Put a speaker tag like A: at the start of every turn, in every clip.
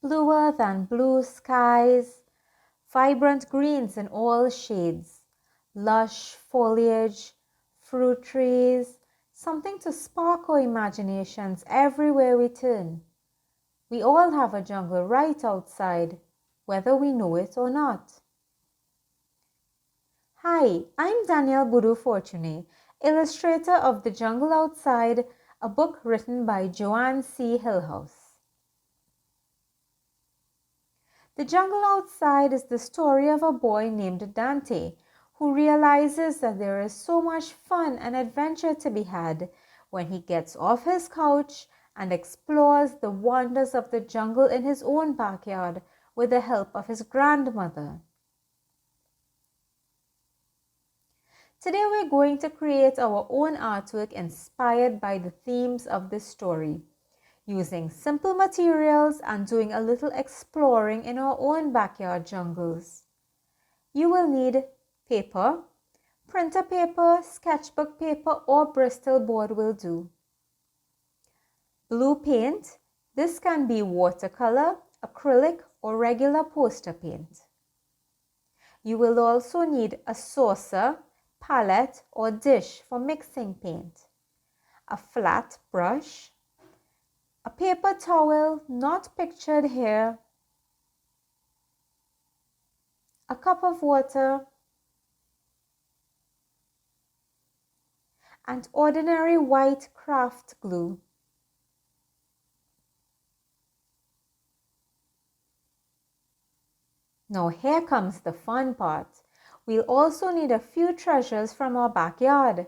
A: bluer than blue skies, vibrant greens in all shades, lush foliage, fruit trees, something to spark our imaginations everywhere we turn. We all have a jungle right outside, whether we know it or not. Hi, I'm Danielle Boodoo-Fortuné, illustrator of The Jungle Outside, a book written by Joanne C. Hillhouse. The Jungle Outside is the story of a boy named Dante who realizes that there is so much fun and adventure to be had when he gets off his couch and explores the wonders of the jungle in his own backyard with the help of his grandmother. Today we're going to create our own artwork inspired by the themes of this story, using simple materials and doing a little exploring in our own backyard jungles. You will need paper, printer paper, sketchbook paper, or Bristol board will do. Blue paint, this can be watercolor, acrylic, or regular poster paint. You will also need a saucer, palette, or dish for mixing paint, a flat brush, a paper towel not pictured here, a cup of water, and ordinary white craft glue. Now here comes the fun part. We'll also need a few treasures from our backyard.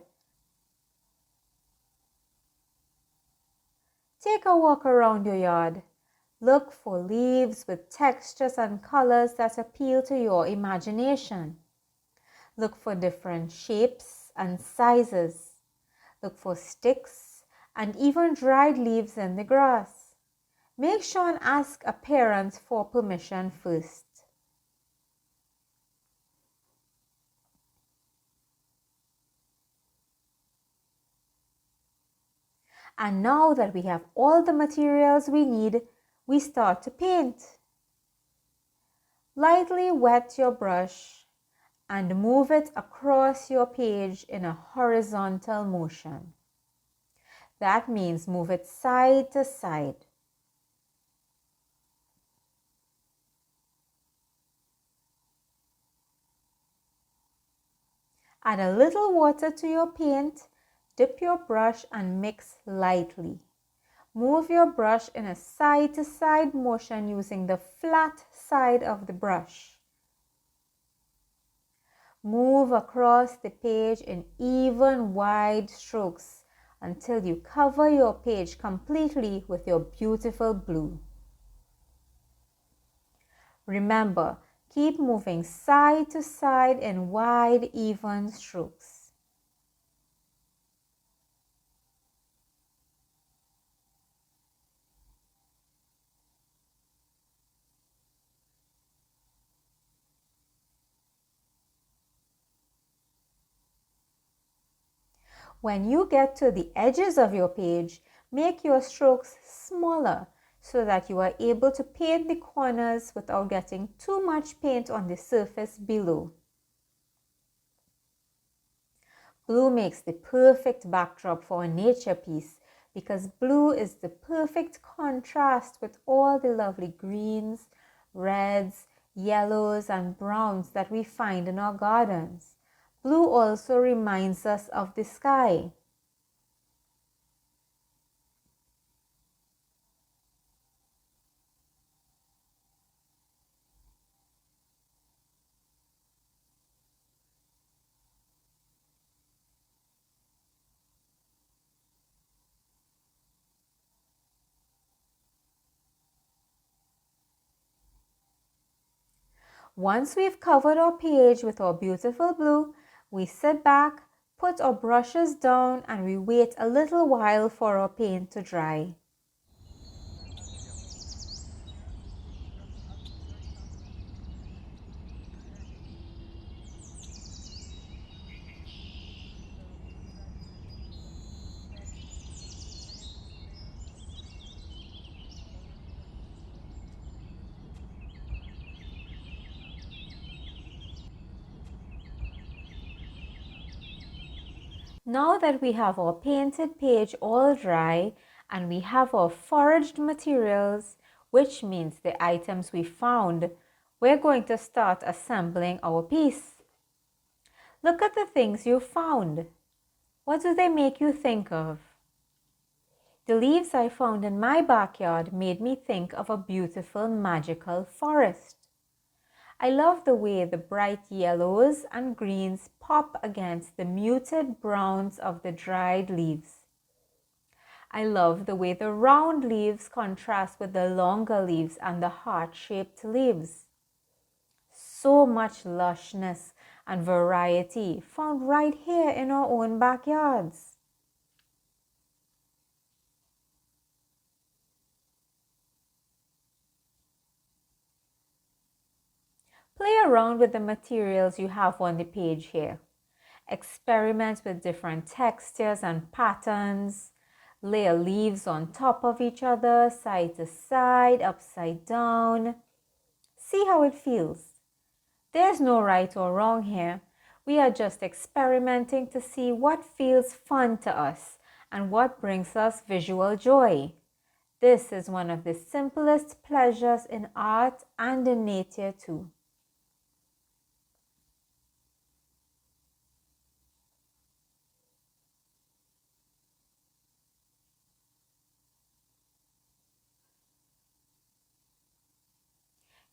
A: Take a walk around your yard. Look for leaves with textures and colors that appeal to your imagination. Look for different shapes and sizes. Look for sticks and even dried leaves in the grass. Make sure and ask a parent for permission first. And now that we have all the materials we need, we start to paint. Lightly wet your brush and move it across your page in a horizontal motion. That means move it side to side. Add a little water to your paint, dip your brush and mix lightly. Move your brush in a side-to-side motion using the flat side of the brush. Move across the page in even wide strokes until you cover your page completely with your beautiful blue. Remember, keep moving side to side in wide, even strokes. When you get to the edges of your page, make your strokes smaller so that you are able to paint the corners without getting too much paint on the surface below. Blue makes the perfect backdrop for a nature piece because blue is the perfect contrast with all the lovely greens, reds, yellows, and browns that we find in our gardens. Blue also reminds us of the sky. Once we've covered our page with our beautiful blue, we sit back, put our brushes down, and we wait a little while for our paint to dry. Now that we have our painted page all dry and we have our foraged materials, which means the items we found, we're going to start assembling our piece. Look at the things you found. What do they make you think of? The leaves I found in my backyard made me think of a beautiful magical forest. I love the way the bright yellows and greens pop against the muted browns of the dried leaves. I love the way the round leaves contrast with the longer leaves and the heart-shaped leaves. So much lushness and variety found right here in our own backyards. Play around with the materials you have on the page here. Experiment with different textures and patterns. Layer leaves on top of each other, side to side, upside down. See how it feels. There's no right or wrong here. We are just experimenting to see what feels fun to us and what brings us visual joy. This is one of the simplest pleasures in art and in nature too.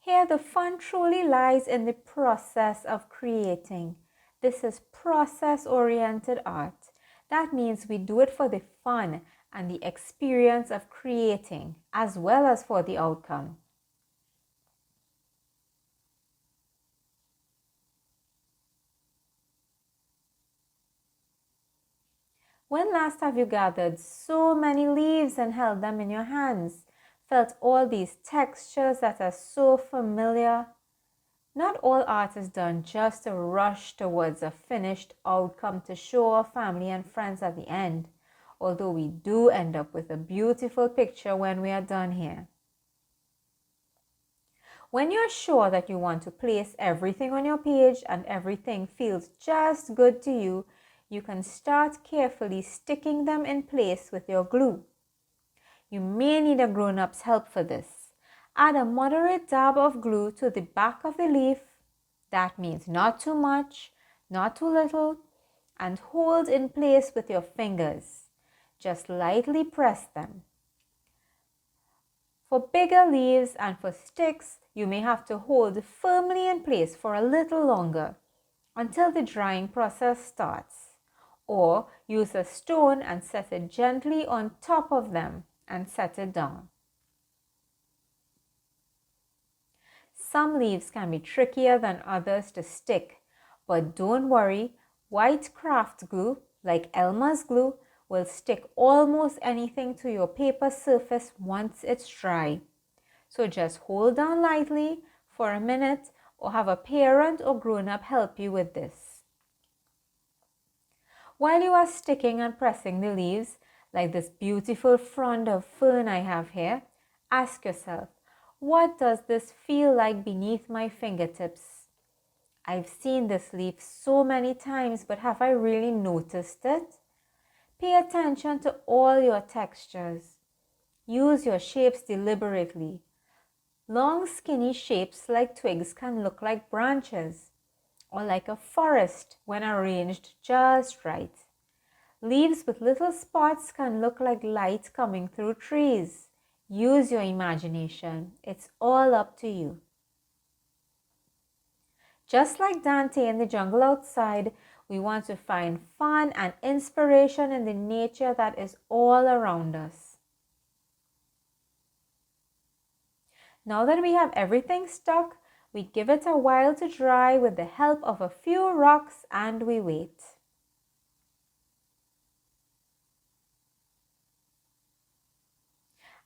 A: Here the fun truly lies in the process of creating. This is process-oriented art. That means we do it for the fun and the experience of creating, as well as for the outcome. When last have you gathered so many leaves and held them in your hands? Felt all these textures that are so familiar? Not all art is done just to rush towards a finished outcome to show our family and friends at the end, although we do end up with a beautiful picture when we are done here. When you're sure that you want to place everything on your page and everything feels just good to you, you can start carefully sticking them in place with your glue. You may need a grown-up's help for this. Add a moderate dab of glue to the back of the leaf. That means not too much, not too little, and hold in place with your fingers. Just lightly press them. For bigger leaves and for sticks, you may have to hold firmly in place for a little longer until the drying process starts. Or use a stone and set it gently on top of them and set it down. Some leaves can be trickier than others to stick, but don't worry, white craft glue, like Elmer's glue, will stick almost anything to your paper surface once it's dry. So just hold down lightly for a minute or have a parent or grown-up help you with this. While you are sticking and pressing the leaves, like this beautiful frond of fern I have here, ask yourself, what does this feel like beneath my fingertips? I've seen this leaf so many times, but have I really noticed it? Pay attention to all your textures. Use your shapes deliberately. Long skinny shapes like twigs can look like branches, or like a forest when arranged just right. Leaves with little spots can look like light coming through trees. Use your imagination. It's all up to you. Just like Dante in the jungle outside, we want to find fun and inspiration in the nature that is all around us. Now that we have everything stuck, we give it a while to dry with the help of a few rocks and we wait.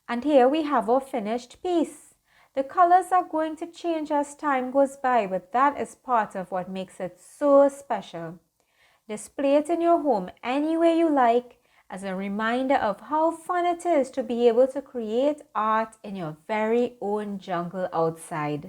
A: And here we have our finished piece. The colors are going to change as time goes by, but that is part of what makes it so special. Display it in your home any way you like as a reminder of how fun it is to be able to create art in your very own jungle outside.